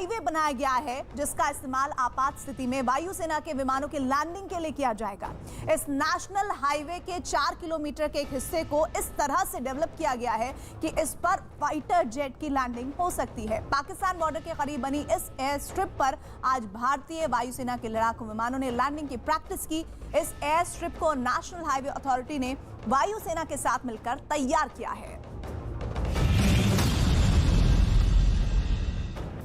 Highway बनाया गया है जिसका इस्तेमाल आपात स्थिति में वायुसेना के विमानों की लैंडिंग के लिए किया जाएगा। इस नेशनल हाईवे के 4 किलोमीटर के एक हिस्से को इस तरह से डेवलप किया गया है कि इस पर फाइटर जेट की लैंडिंग हो सकती है। पाकिस्तान बॉर्डर के करीब बनी इस एयर स्ट्रिप पर आज भारतीय वायुसेना के लड़ाकू विमानों ने लैंडिंग की प्रैक्टिस की। इस एयर स्ट्रिप को नेशनल हाईवे अथॉरिटी ने वायुसेना के साथ मिलकर तैयार किया है।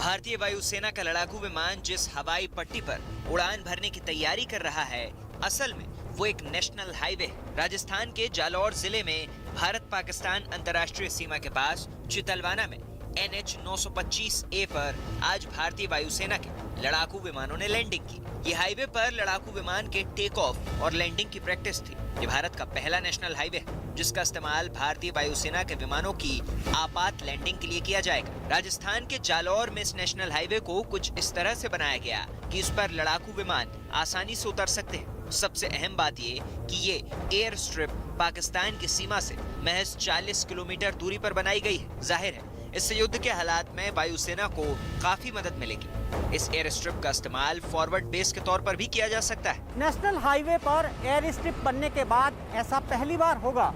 भारतीय वायुसेना का लड़ाकू विमान जिस हवाई पट्टी पर उड़ान भरने की तैयारी कर रहा है, असल में वो एक नेशनल हाईवे है। राजस्थान के जालौर जिले में भारत पाकिस्तान अंतर्राष्ट्रीय सीमा के पास चितलवाना में NH 925A पर आज भारतीय वायुसेना के लड़ाकू विमानों ने लैंडिंग की। ये हाईवे पर लड़ाकू विमान के टेक ऑफ और लैंडिंग की प्रैक्टिस थी। ये भारत का पहला नेशनल हाईवे है जिसका इस्तेमाल भारतीय वायुसेना के विमानों की आपात लैंडिंग के लिए किया जाएगा। राजस्थान के जालौर में इस नेशनल हाईवे को कुछ इस तरह से बनाया गया कि इस पर लड़ाकू विमान आसानी से उतर सकते हैं। सबसे अहम बात ये कि ये एयर स्ट्रिप पाकिस्तान की सीमा से महज 40 किलोमीटर दूरी पर बनाई गई है। जाहिर है इससे युद्ध के हालात में वायुसेना को काफी मदद मिलेगी। इस एयर स्ट्रिप का इस्तेमाल फॉरवर्ड बेस के तौर पर भी किया जा सकता है। नेशनल हाईवे पर एयर स्ट्रिप बनने के बाद ऐसा पहली बार होगा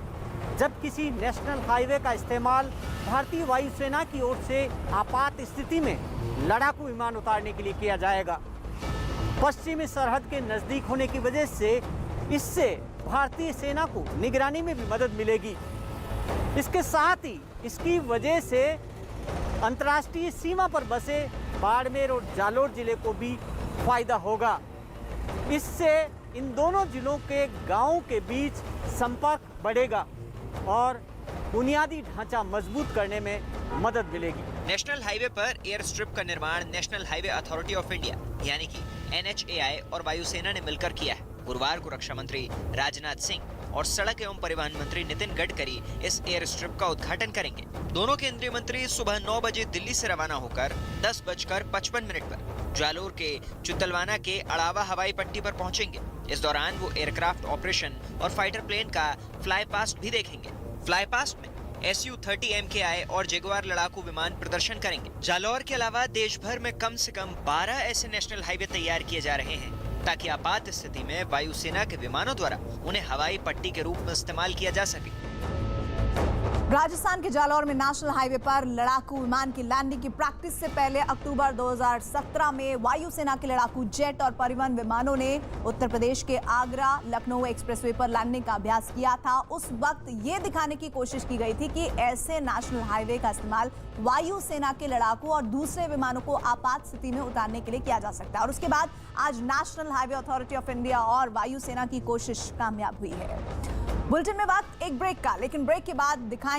जब किसी नेशनल हाईवे का इस्तेमाल भारतीय वायुसेना की ओर से आपात स्थिति में लड़ाकू विमान उतारने के लिए किया जाएगा। पश्चिमी सरहद के नजदीक होने की वजह से इससे भारतीय सेना को निगरानी में भी मदद मिलेगी। इसके साथ ही इसकी वजह से अंतर्राष्ट्रीय सीमा पर बसे बाड़मेर और जालौर जिले को भी फायदा होगा। इससे इन दोनों जिलों के गांवों के बीच संपर्क बढ़ेगा और बुनियादी ढांचा मजबूत करने में मदद मिलेगी। नेशनल हाईवे पर एयर स्ट्रिप का निर्माण national highway authority of India यानी कि NHAI और वायुसेना ने मिलकर किया है। गुरुवार को रक्षा मंत्री राजनाथ सिंह और सड़क एवं परिवहन मंत्री नितिन गडकरी इस एयर स्ट्रिप का उद्घाटन करेंगे। दोनों केंद्रीय मंत्री सुबह 9 बजे दिल्ली से रवाना होकर 10:55 पर जालौर के चितलवाना के अड़ावा हवाई पट्टी पर पहुंचेंगे। इस दौरान वो एयरक्राफ्ट ऑपरेशन और फाइटर प्लेन का फ्लाई पास्ट भी देखेंगे। फ्लाई पास्ट में Su-30 MKI और जगुआर लड़ाकू विमान प्रदर्शन करेंगे। जालौर के अलावा देश भर में कम से कम 12 ऐसे नेशनल हाईवे तैयार किए जा रहे हैं ताकि आपात स्थिति में वायुसेना के विमानों द्वारा उन्हें हवाई पट्टी के रूप में इस्तेमाल किया जा सके। राजस्थान के जालौर में नेशनल हाईवे पर लड़ाकू विमान की लैंडिंग की प्रैक्टिस से पहले अक्टूबर 2017 में वायुसेना के लड़ाकू जेट और परिवहन विमानों ने उत्तर प्रदेश के आगरा लखनऊ एक्सप्रेसवे पर लैंडिंग का अभ्यास किया था। उस वक्त ये दिखाने की कोशिश की गई थी कि ऐसे नेशनल हाईवे का इस्तेमाल वायुसेना के लड़ाकू और दूसरे विमानों को आपात स्थिति में उतारने के लिए किया जा सकता है। और उसके बाद आज national highway authority of India और वायुसेना की कोशिश कामयाब हुई है। बुलेटिन में बात एक ब्रेक का, लेकिन ब्रेक के बाद दिखाएंगे